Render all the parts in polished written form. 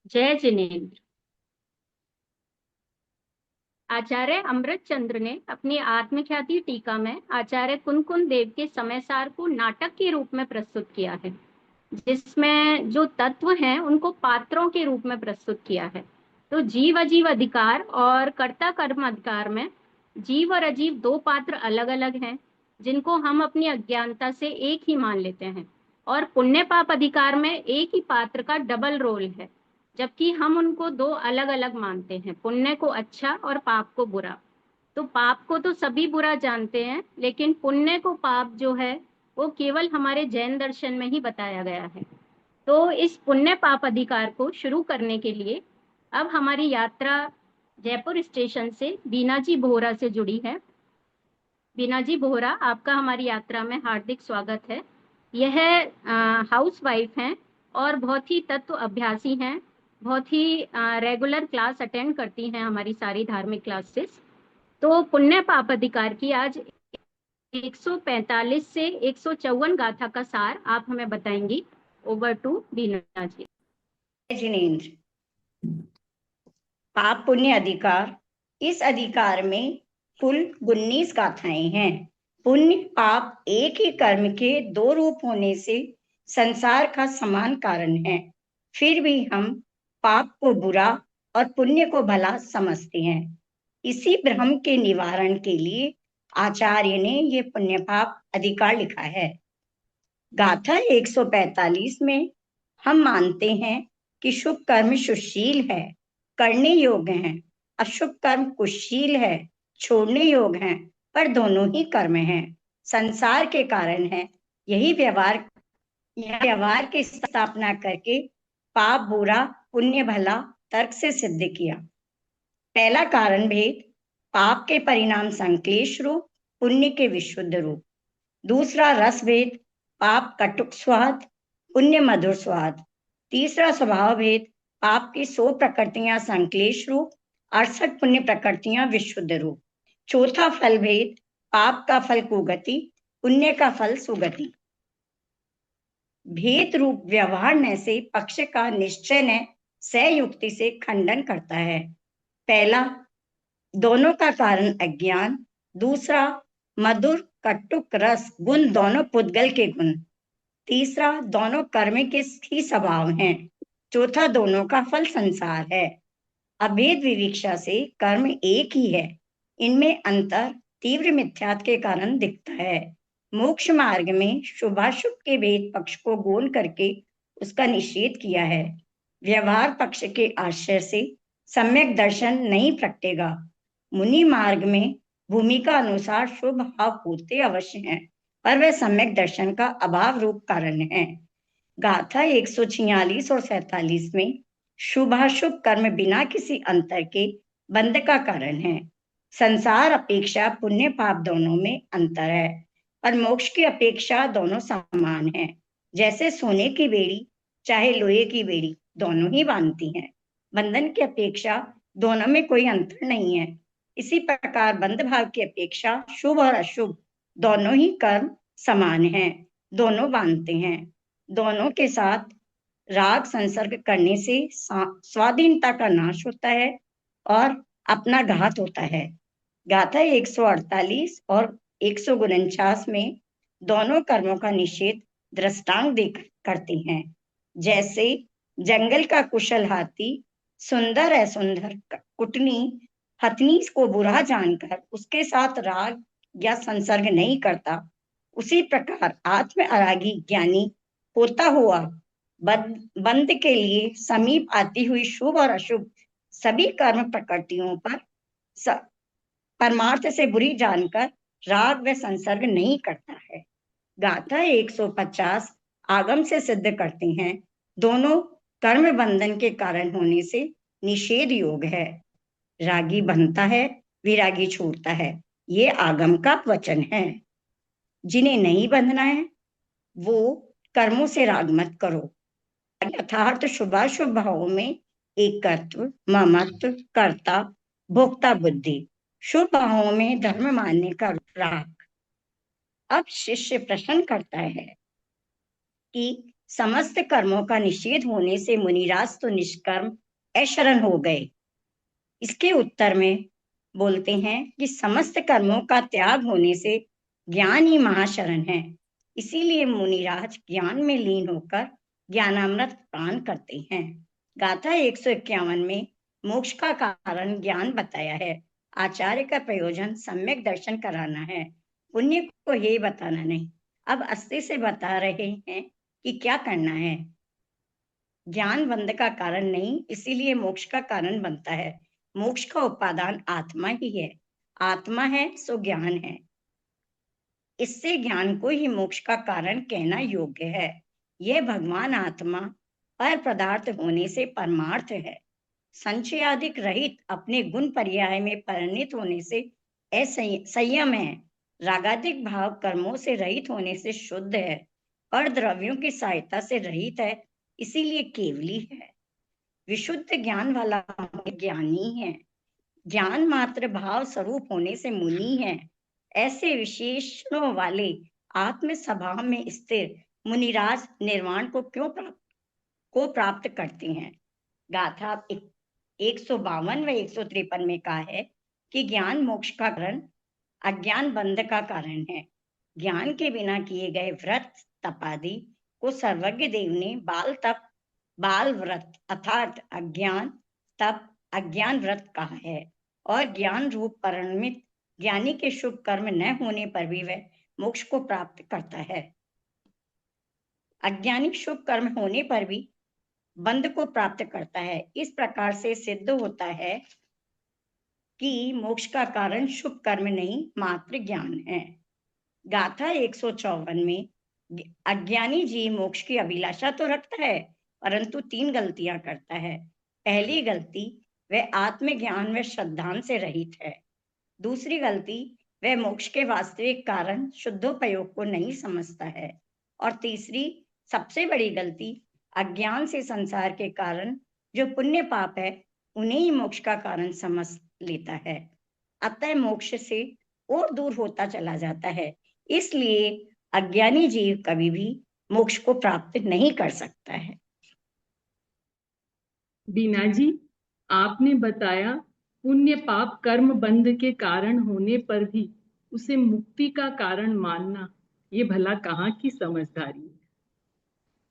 जय जिनेन्द्र। आचार्य अमृत चंद्र ने अपनी आत्मख्याति टीका में आचार्य कुनकुन देव के समय सार को नाटक के रूप में प्रस्तुत किया है, जिसमें जो तत्व हैं उनको पात्रों के रूप में प्रस्तुत किया है। तो जीव अजीव अधिकार और कर्ता कर्म अधिकार में जीव और अजीव दो पात्र अलग अलग हैं, जिनको हम अपनी अज्ञानता से एक ही मान लेते हैं। और पुण्य पाप अधिकार में एक ही पात्र का डबल रोल है, जबकि हम उनको दो अलग अलग मानते हैं, पुण्य को अच्छा और पाप को बुरा। तो पाप को तो सभी बुरा जानते हैं, लेकिन पुण्य को पाप जो है वो केवल हमारे जैन दर्शन में ही बताया गया है। तो इस पुण्य पाप अधिकार को शुरू करने के लिए अब हमारी यात्रा जयपुर स्टेशन से बीना जी बोहरा से जुड़ी है। बीना जी बोहरा, आपका हमारी यात्रा में हार्दिक स्वागत है। यह हाउस वाइफ हैं और बहुत ही तत्व अभ्यासी हैं, बहुत ही रेगुलर क्लास अटेंड करती हैं, हमारी सारी धार्मिक क्लासेस। तो पुण्य पाप अधिकार की आज 145 से 154 गाथा का सार आप हमें बताएंगी। ओवर टू बीना जी। जिनेन्द्र। पाप पुण्य अधिकार, इस अधिकार में कुल 19 गाथाएं हैं। पुण्य पाप एक ही कर्म के दो रूप होने से संसार का समान कारण है। फिर भी हम पाप को बुरा और पुण्य को भला समझते हैं। इसी भ्रम के निवारण के लिए आचार्य ने ये पुण्य पाप अधिकार लिखा है। गाथा 145 में हम मानते हैं कि शुभ कर्म सुशील है, करने योग्य हैं। अशुभ कर्म कुशील है, छोड़ने योग्य हैं, पर दोनों ही कर्म हैं, संसार के कारण है। यही व्यवहार की स्थापना करके पाप बुरा पुण्य भला तर्क से सिद्ध किया। पहला कारण भेद, पाप के परिणाम संक्लेश रूप, पुण्य के विशुद्ध रूप। दूसरा रस भेद, पाप कटुक स्वाद, पुण्य मधुर स्वाद। तीसरा स्वभाव भेद, पाप की 100 प्रकृतियां संक्लेश रूप, 68 पुण्य प्रकृतियां विशुद्ध रूप। चौथा फल भेद, पाप का फल कुगति, पुण्य का फल सुगति। भेद रूप व्यवहार न से पक्ष का निश्चय न सयुक्ति से खंडन करता है। पहला, दोनों का कारण अज्ञान। दूसरा, मधुर कटुक रस गुण दोनों पुद्गल के गुण। तीसरा, दोनों कर्म के ही स्वभाव हैं। चौथा, दोनों का फल संसार है। अभेद विविक्षा से कर्म एक ही है, इनमें अंतर तीव्र मिथ्यात्व के कारण दिखता है। मोक्ष मार्ग में शुभाशुभ के भेद पक्ष को गौण करके उसका निषेध किया है। व्यवहार पक्ष के आश्रय से सम्यक दर्शन नहीं प्रकटेगा। मुनि मार्ग में भूमिका अनुसार शुभ भाव होते अवश्य हैं, पर वह सम्यक दर्शन का अभाव रूप कारण है। गाथा 146 और 47 में शुभाशुभ कर्म बिना किसी अंतर के बंध का कारण है। संसार अपेक्षा पुण्य पाप दोनों में अंतर है, पर मोक्ष की अपेक्षा दोनों समान है। जैसे सोने की बेड़ी चाहे लोहे की बेड़ी दोनों ही बांधती हैं, बंधन की अपेक्षा दोनों में कोई अंतर नहीं है। इसी प्रकार बंध भाव की अपेक्षा शुभ और अशुभ दोनों ही कर्म समान हैं, दोनों बांधते हैं। दोनों के साथ राग संसर्ग करने से स्वाधीनता का नाश होता है और अपना घात होता है। गाथा 148 और 149 में दोनों कर्मों का निषेध दृष्टांत देकर करते हैं। जैसे जंगल का कुशल हाथी सुंदर है सुंदर कुटनी हथनी को बुरा जानकर उसके साथ राग या संसर्ग नहीं करता, उसी प्रकार आत्म अरागी ज्ञानी होता हुआ बंद के लिए समीप आती हुई शुभ और अशुभ सभी कर्म प्रकृतियों पर परमार्थ से बुरी जानकर राग व संसर्ग नहीं करता है। गाथा 150 आगम से सिद्ध करते हैं, दोनों कर्म बंधन के कारण होने से निषेध योग है। रागी बंधता है, विरागी छोड़ता है, ये आगम का वचन है। जिन्हें नहीं बंधना है वो कर्मों से राग मत करो। यथार्थ शुभाशुभ भावों में एकत्व, ममत्व, कर्ता भोक्ता बुद्धि। शुभ भावों में धर्म मानने का राग। अब शिष्य प्रश्न करता है कि समस्त कर्मों का निषेध होने से मुनिराज तो निष्कर्म ऐशरण हो गए। इसके उत्तर में बोलते हैं कि समस्त कर्मों का त्याग होने से ज्ञान ही महाशरण है। इसीलिए मुनिराज ज्ञान में लीन होकर ज्ञानामृत पान करते हैं। गाथा 151 में मोक्ष का कारण ज्ञान बताया है। आचार्य का प्रयोजन सम्यक दर्शन कराना है, पुण्य को ये बताना नहीं। अब अस्ति से बता रहे हैं कि क्या करना है। ज्ञान बंध का कारण नहीं, इसीलिए मोक्ष का कारण बनता है। मोक्ष का उपादान आत्मा ही है। आत्मा है सो ज्ञान है। इससे ज्ञान को ही मोक्ष का कारण कहना योग्य है। यह भगवान आत्मा पर पदार्थ होने से परमार्थ है। संशयादिक रहित अपने गुण पर्याय में परिणित होने से संयम है। रागादिक भाव कर्मों से रहित होने से शुद्ध है और द्रव्यों की सहायता से रहित है, इसीलिए केवली है। विशुद्ध ज्ञान वाला ज्ञानी है। ज्ञान मात्र भाव स्वरूप होने से मुनि है। ऐसे विशेषणों वाले आत्म स्वभाव में स्थिर मुनिराज निर्वाण को प्राप्त करते हैं। गाथा 152 व 153 में कहा है कि ज्ञान मोक्ष का कारण, अज्ञान बंध का कारण है। ज्ञान के बिना किए गए व्रत तपादि को सर्वज्ञ देव ने बाल व्रत अर्थात अज्ञान तप अज्ञान व्रत कहा है। और ज्ञान रूप परिणमित ज्ञानी के शुभ कर्म न होने पर भी वह मोक्ष को प्राप्त करता है। अज्ञानी शुभ कर्म होने पर भी बंध को प्राप्त करता है। इस प्रकार से सिद्ध होता है कि मोक्ष का कारण शुभ कर्म नहीं मात्र ज्ञान है। गाथा 154 में अज्ञानी जीव मोक्ष की अभिलाषा तो रखता है, परंतु 3 गलतियां करता है। पहली गलती, वह आत्मज्ञान व श्रद्धान से रहित है। दूसरी गलती, वह मोक्ष के वास्तविक कारण शुद्धोपयोग को नहीं समझता है। और तीसरी सबसे बड़ी गलती, अज्ञान से संसार के कारण जो पुण्य पाप है उन्हें ही मोक्ष का कारण समझ लेता है। अतः मोक्ष से और दूर होता चला जाता है। इसलिए अज्ञानी जीव कभी भी मोक्ष को प्राप्त नहीं कर सकता है। बीना जी, आपने बताया पुण्य पाप कर्म बंध के कारण होने पर भी उसे मुक्ति का कारण मानना, ये भला कहाँ की समझदारी है।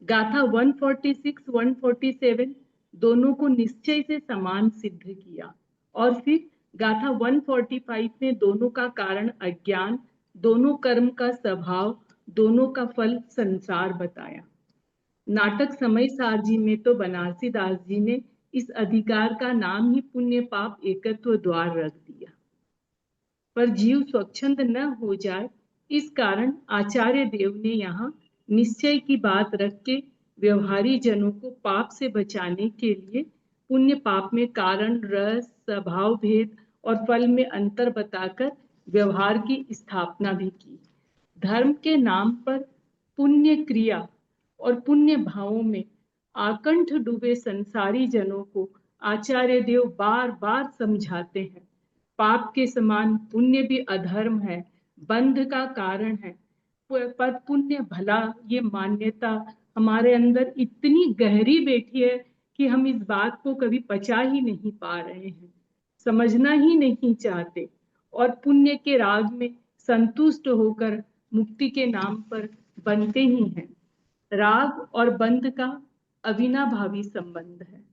गाथा 146, 147 दोनों को निश्चय से समान सिद्ध किया और फिर गाथा 145 में दोनों का कारण अज्ञान, दोनों कर्म का स्वभाव, दोनों का फल संसार बताया। नाटक समय सार जी में तो बनारसी दास जी ने इस अधिकार का नाम ही पुण्य पाप एकत्व द्वार रख दिया। पर जीव स्वच्छंद न हो जाए, इस कारण आचार्य देव ने यहाँ निश्चय की बात रख के व्यवहारी जनों को पाप से बचाने के लिए पुण्य पाप में कारण, रस, स्वभाव भेद और फल में अंतर बताकर व्यवहार की स्थापना भी की। धर्म के नाम पर पुण्य क्रिया और पुण्य भावों में आकंठ डूबे संसारी जनों को आचार्य देव बार बार समझाते हैं, पाप के समान पुण्य भी अधर्म है, बंध का कारण है। पर पुण्य भला, ये मान्यता हमारे अंदर इतनी गहरी बैठी है कि हम इस बात को कभी पचा ही नहीं पा रहे हैं, समझना ही नहीं चाहते और पुण्य के राग में संतुष्ट होकर मुक्ति के नाम पर बनते ही हैं। राग और बंध का अविनाभावी संबंध है।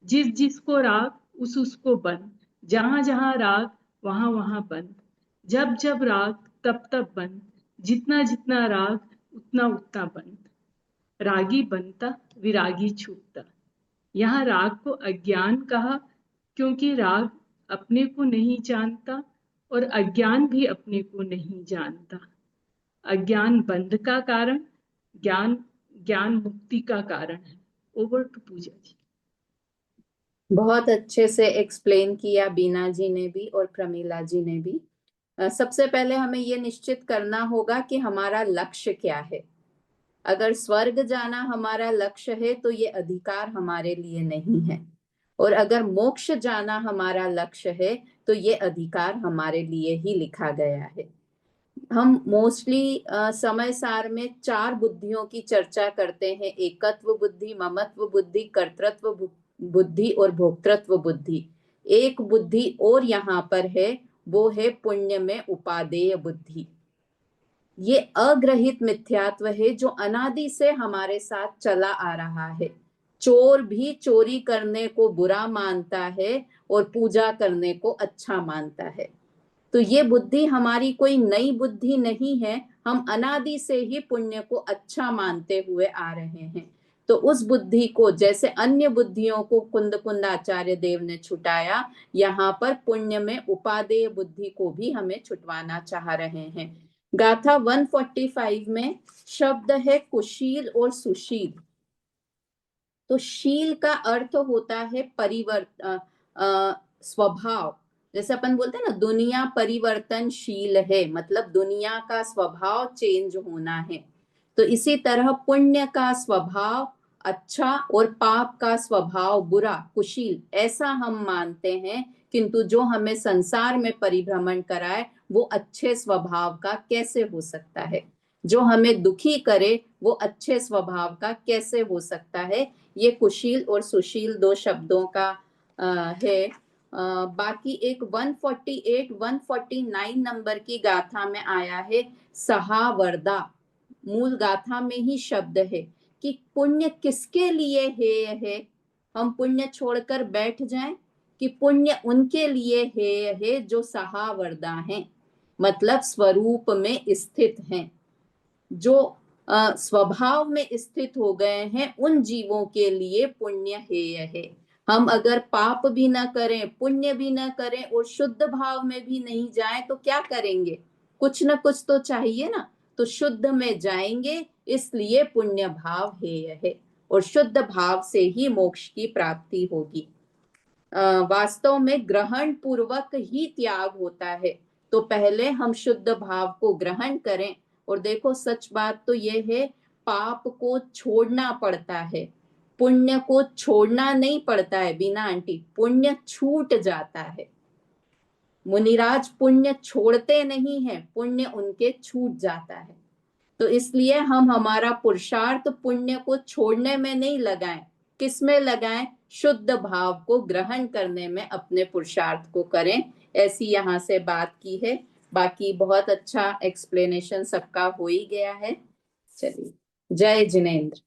जिस जिसको राग उस उसको बंध, जहां जहां राग वहां वहां बंध, जब जब राग तब तब बंध, जितना जितना राग उतना उतना बंध। रागी बनता विरागी छूटता। यहाँ राग को अज्ञान कहा क्योंकि राग अपने को नहीं जानता और अज्ञान भी अपने को नहीं जानता। अज्ञान बंध का कारण, ज्ञान ज्ञान मुक्ति का कारण है। ओवर टू पूजा जी। बहुत अच्छे से एक्सप्लेन किया बीना जी ने भी और प्रमीला जी ने भी। सबसे पहले हमें ये निश्चित करना होगा कि हमारा लक्ष्य क्या है। अगर स्वर्ग जाना हमारा लक्ष्य है तो ये अधिकार हमारे लिए नहीं है, और अगर मोक्ष जाना हमारा लक्ष्य है तो ये अधिकार हमारे लिए ही लिखा गया है। हम मोस्टली समय सार में 4 बुद्धियों की चर्चा करते हैं, एकत्व बुद्धि, ममत्व बुद्धि, कर्तृत्व बुद्धि और भोक्तृत्व बुद्धि। एक बुद्धि और यहाँ पर है, वो है पुण्य में उपादेय बुद्धि। ये अग्रहित मिथ्यात्व है जो अनादि से हमारे साथ चला आ रहा है। चोर भी चोरी करने को बुरा मानता है और पूजा करने को अच्छा मानता है। तो ये बुद्धि हमारी कोई नई बुद्धि नहीं है, हम अनादि से ही पुण्य को अच्छा मानते हुए आ रहे हैं। तो उस बुद्धि को, जैसे अन्य बुद्धियों को कुंद कुंद आचार्य देव ने छुटाया, यहाँ पर पुण्य में उपादेय बुद्धि को भी हमें छुटवाना चाह रहे हैं। गाथा 145 में शब्द है कुशील और सुशील। तो शील का अर्थ होता है स्वभाव। जैसे अपन बोलते हैं ना, दुनिया परिवर्तनशील है, मतलब दुनिया का स्वभाव चेंज होना है। तो इसी तरह पुण्य का स्वभाव अच्छा और पाप का स्वभाव बुरा, कुशील, ऐसा हम मानते हैं। किंतु जो हमें संसार में परिभ्रमण कराए वो अच्छे स्वभाव का कैसे हो सकता है? जो हमें दुखी करे वो अच्छे स्वभाव का कैसे हो सकता है? ये कुशील और सुशील 2 शब्दों का है। बाकी एक 148, 149 नंबर की गाथा में आया है सहावरदा। मूल गाथा में ही शब्द है कि पुण्य किसके लिए है। हम पुण्य छोड़कर बैठ जाएं कि पुण्य उनके लिए है जो सहावरदा हैं, मतलब स्वरूप में स्थित हैं, जो स्वभाव में स्थित हो गए हैं, उन जीवों के लिए पुण्य हेय है। हम अगर पाप भी ना करें, पुण्य भी ना करें और शुद्ध भाव में भी नहीं जाएं तो क्या करेंगे? कुछ ना कुछ तो चाहिए ना। तो शुद्ध में जाएंगे, इसलिए पुण्य भाव हेय है और शुद्ध भाव से ही मोक्ष की प्राप्ति होगी। वास्तव में ग्रहण पूर्वक ही त्याग होता है। तो पहले हम शुद्ध भाव को ग्रहण करें। और देखो, सच बात तो यह है, पाप को छोड़ना पड़ता है, पुण्य को छोड़ना नहीं पड़ता है। बीना आंटी, पुण्य छूट जाता है। मुनिराज पुण्य छोड़ते नहीं हैं, पुण्य उनके छूट जाता है। तो इसलिए हम हमारा पुरुषार्थ पुण्य को छोड़ने में नहीं लगाएं, किस में लगाएं? शुद्ध भाव को ग्रहण करने में अपने पुरुषार्थ को करें। ऐसी यहाँ से बात की है। बाकी बहुत अच्छा एक्सप्लेनेशन सबका हो ही गया है। चलिए, जय जिनेंद्र।